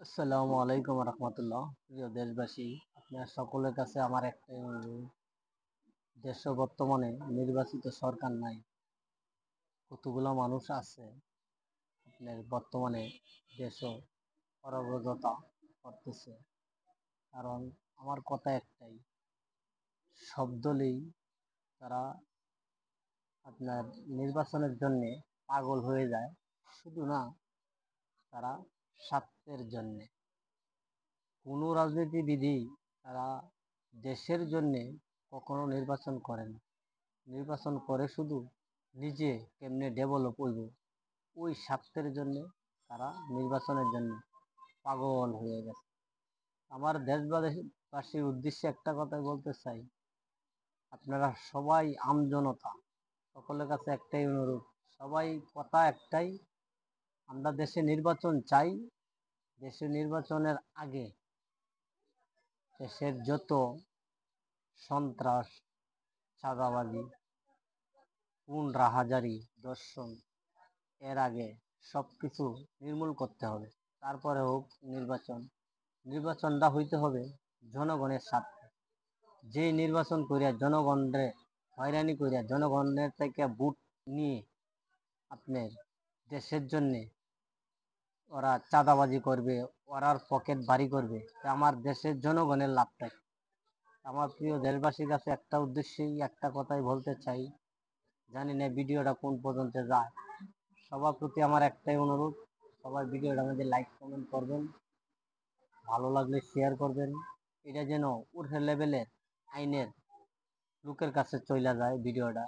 আসসালামু আলাইকুম রহমতুল্লাহ। প্রিয় দেশবাসী, আপনার সকলের কাছে আমার একটাই অনুরোধ। দেশে বর্তমানে নির্বাচিত সরকার নাই, কতগুলো মানুষ আছে আপনার বর্তমানে দেশও অরাজকতা করতেছে। কারণ আমার কথা একটাই, সব দলেই তারা আপনার নির্বাচনের জন্য পাগল হয়ে যায়। শুধু না, তারা স্বার্থের জন্যে কোনো রাজনীতিবিদই তারা দেশের জন্যে কখনো নির্বাচন করে না। নির্বাচন করে শুধু নিজে কেমনে ডেভেলপ হইব, ওই স্বার্থের জন্যে তারা নির্বাচনের জন্য পাগল হয়ে গেছে। আমার দেশবাসীর উদ্দেশ্যে একটা কথাই বলতে চাই, আপনারা সবাই আমজনতা, সকলের কাছে একটাই অনুরোধ, সবাই কথা একটাই, আমরা দেশে নির্বাচন চাই। দেশে নির্বাচনের আগে দেশের যত সন্ত্রাস, চাঁদাবাজি, খুন রাহাজারি, দর্শন, এর আগে সবকিছু নির্মূল করতে হবে। তারপরে হোক নির্বাচন। নির্বাচনটা হইতে হবে জনগণের স্বার্থে। যে নির্বাচন করিয়া জনগণরে হয়রানি করিয়া জনগণের থেকে ভোট নিয়ে আপনার দেশের জন্যে ওরা চাঁদাবাজি করবে, ওরার পকেট ভারী করবে, আমার দেশের জনগণের লাভটাই। আমার প্রিয় দেশবাসীর কাছে একটা উদ্দেশ্যেই একটা কথাই বলতে চাই, জানি না ভিডিওটা কোন পর্যন্ত যায়। সবার প্রতি আমার একটাই অনুরোধ, সবাই ভিডিওটা মধ্যে লাইক কমেন্ট করবেন, ভালো লাগলে শেয়ার করবেন। এটা যেন উর্ফে লেভেলের আইনের লোকের কাছে চলে যায় ভিডিওটা।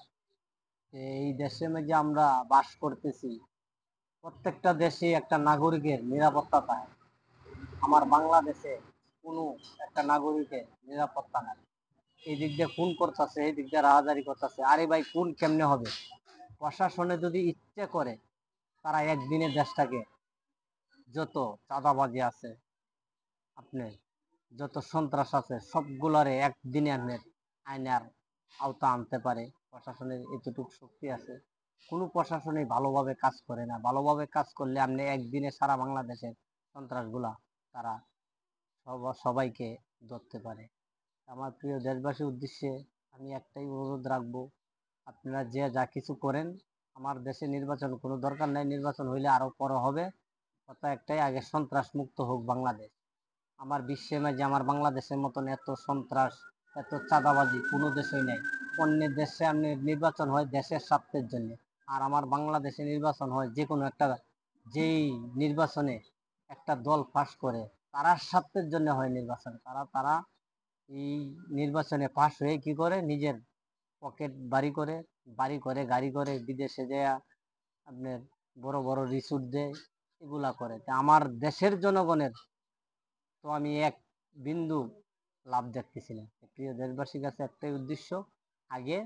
এই দেশের মধ্যে আমরা বাস করতেছি, প্রত্যেকটা দেশে একটা নাগরিকের নিরাপত্তা পায়। আমার বাংলাদেশে কোনো একটা নাগরিকের নিরাপত্তা নাই। এই দিক দিয়ে খুন করতেছে, এই দিক দিয়ে রাহাজারি করতেছে। আরে ভাই, খুন কেমনে হবে? প্রশাসনে যদি ইচ্ছে করে, তারা একদিনে দেশটাকে, যত চাঁদাবাজি আছে আপনার, যত সন্ত্রাস আছে, সবগুলারে একদিনে আপনার আইনের আওতা আনতে পারে। প্রশাসনের এতটুকু শক্তি আছে। কোনো প্রশাসনই ভালোভাবে কাজ করে না। ভালোভাবে কাজ করলে আপনি একদিনে সারা বাংলাদেশের সন্ত্রাসগুলা তারা সবাইকে ধরতে পারে। আমার প্রিয় দেশবাসীর উদ্দেশ্যে আমি একটাই অনুরোধ রাখবো, আপনারা যে যা কিছু করেন, আমার দেশে নির্বাচন কোনো দরকার নাই। নির্বাচন হইলে আরো পরে হবে। কথা একটাই, আগে সন্ত্রাস মুক্ত হোক বাংলাদেশ। আমার বিশ্বের মাঝে আমার বাংলাদেশের মতন এত সন্ত্রাস, এত চাঁদাবাজি কোনো দেশেই নেই। অন্য দেশে আপনি নির্বাচন হয় দেশের স্বার্থের জন্য, আর আমার বাংলাদেশে নির্বাচন হয় যে কোনো একটা, যেই নির্বাচনে একটা দল পাস করে, তারা স্বার্থের জন্য হয় নির্বাচন। তারা তারা এই নির্বাচনে পাস হয়ে কি করে, নিজের পকেট বাড়ি করে গাড়ি করে বিদেশে যায় আপনার বড় বড় রিসোর্ট দেয়, এগুলা করে। তা আমার দেশের জনগণের তো আমি এক বিন্দু লাভ দেখতেছিলাম। প্রিয় দেশবাসীর কাছে একটাই উদ্দেশ্য, আগে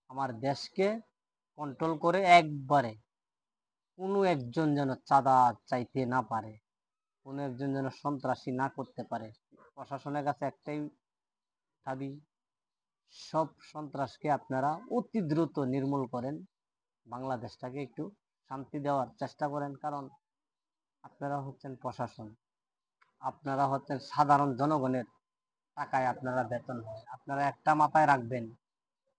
আমার দেশকে কন্ট্রোল করে একবারে কোনো একজন যেন চাঁদা চাইতে না পারে, কোনো একজন যেন সন্ত্রাসী না করতে পারে। প্রশাসনের কাছে একটাই দাবি, সব সন্ত্রাসকে আপনারা অতি দ্রুত নির্মূল করেন, বাংলাদেশটাকে একটু শান্তি দেওয়ার চেষ্টা করেন। কারণ আপনারা হচ্ছেন প্রশাসন, আপনারা হচ্ছেন সাধারণ জনগণের টাকায় আপনারা বেতন হয়। আপনারা একটা মাথায় রাখবেন,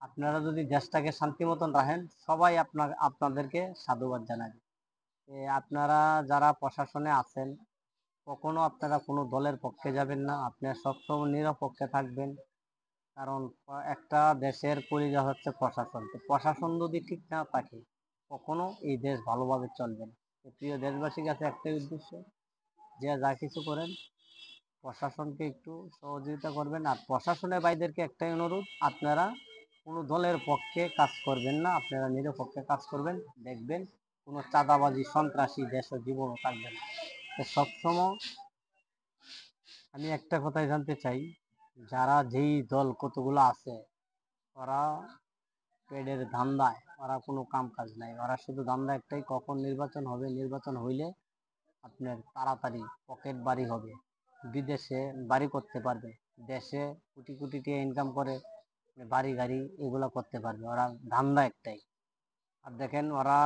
আপনারা যদি দেশটাকে শান্তি মতন রাখেন, সবাই আপনাদেরকে সাধুবাদ জানাবে। আপনারা যারা প্রশাসনে আছেন, কখনো আপনারা কোনো দলের পক্ষে যাবেন না, আপনারা সবসময় নিরপেক্ষে থাকবেন। কারণ একটা দেশের পরিচয় হচ্ছে প্রশাসন। তো প্রশাসন যদি ঠিক না থাকে, কখনো এই দেশ ভালোভাবে চলবে না। প্রিয় দেশবাসীর কাছে একটাই উদ্দেশ্য, যে যা কিছু করেন প্রশাসনকে একটু সহযোগিতা করবেন। আর প্রশাসনের ভাইদেরকে একটাই অনুরোধ, আপনারা কোনো দলের পক্ষে কাজ করবেন না, আপনারা নিরপেক্ষে কাজ করবেন। দেখবেন কোনো চাঁদাবাজি সন্ত্রাসী দেশ ও জীবনও থাকবে না। তো সবসময় আমি একটা কথাই জানতে চাই, যারা যেই দল কতগুলো আছে, ওরা পেটের ধান্দায়, ওরা কোনো কাম কাজ নাই। ওরা শুধু ধান্দা একটাই, কখন নির্বাচন হবে, নির্বাচন হইলে আপনার তাড়াতাড়ি পকেট বাড়ি হবে, বিদেশে বাড়ি করতে পারবে, দেশে কোটি কোটি টাকা ইনকাম করে বাড়ি গাড়ি এগুলো করতে পারবে। ওরা ধান্দা একটাই। আর দেখেন, ওরা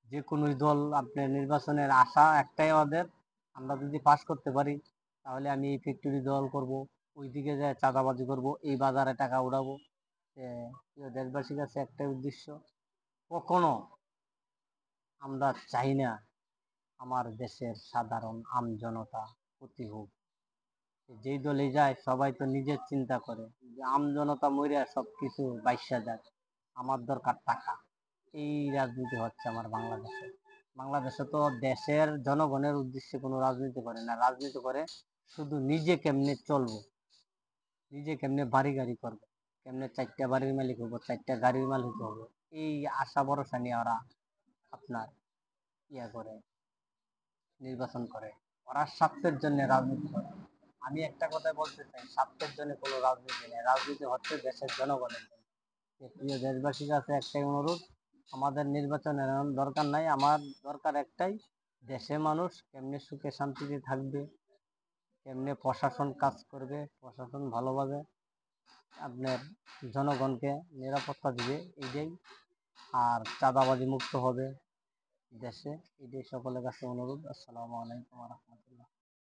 যে কোনো দল আপনার নির্বাচনের আশা একটাই ওদের, আমরা যদি পাস করতে পারি তাহলে আমি এই ফ্যাক্টরি দখল করব, ওইদিকে যায় চাঁদাবাজি করব, এই বাজারে টাকা উড়াবো। প্রিয় দেশবাসীর কাছে একটাই উদ্দেশ্য, কখনো আমরা চাই না আমার দেশের সাধারণ জনতা ক্ষতি হোক। যেই দলে যায় সবাই তো নিজের চিন্তা করে যে জনতা মরে সবকিছু বাইসা যাক, আমার দরকার টাকা। এই রাজনীতি হচ্ছে আমার বাংলাদেশে। বাংলাদেশে তো দেশের জনগণের উদ্দেশ্যে কোনো রাজনীতি করে না, রাজনীতি করে শুধু নিজে কেমনে চলবো, নিজে কেমনে বাড়ি গাড়ি করবো, কেমনে 4টা বাড়ির মালিক হবো, 4টা গাড়ির মালিক হবো, এই আশা ভরসা নিয়ে ওরা আপনার করে নির্বাচন করে। ওরা স্বার্থের জন্য রাজনীতি করে। আমি একটা কথাই বলতে চাই, স্বার্থের জন্য কোনো রাজনীতি নেই, রাজনীতি হচ্ছে দেশের জনগণের জন্য। প্রিয় দেশবাসীর কাছে একটাই অনুরোধ, আমাদের নির্বাচনের দরকার নাই, আমার দরকার একটাই, দেশে মানুষ কেমনে সুখে শান্তিতে থাকবে, কেমনে প্রশাসন কাজ করবে, প্রশাসন ভালোভাবে আপনার জনগণকে নিরাপত্তা দিবে, এইটাই। আর চাঁদাবাজি মুক্ত হবে দেশে, এটাই সকলের কাছে অনুরোধ। আসসালামু আলাইকুম ওয়া রাহমাতুল্লাহ।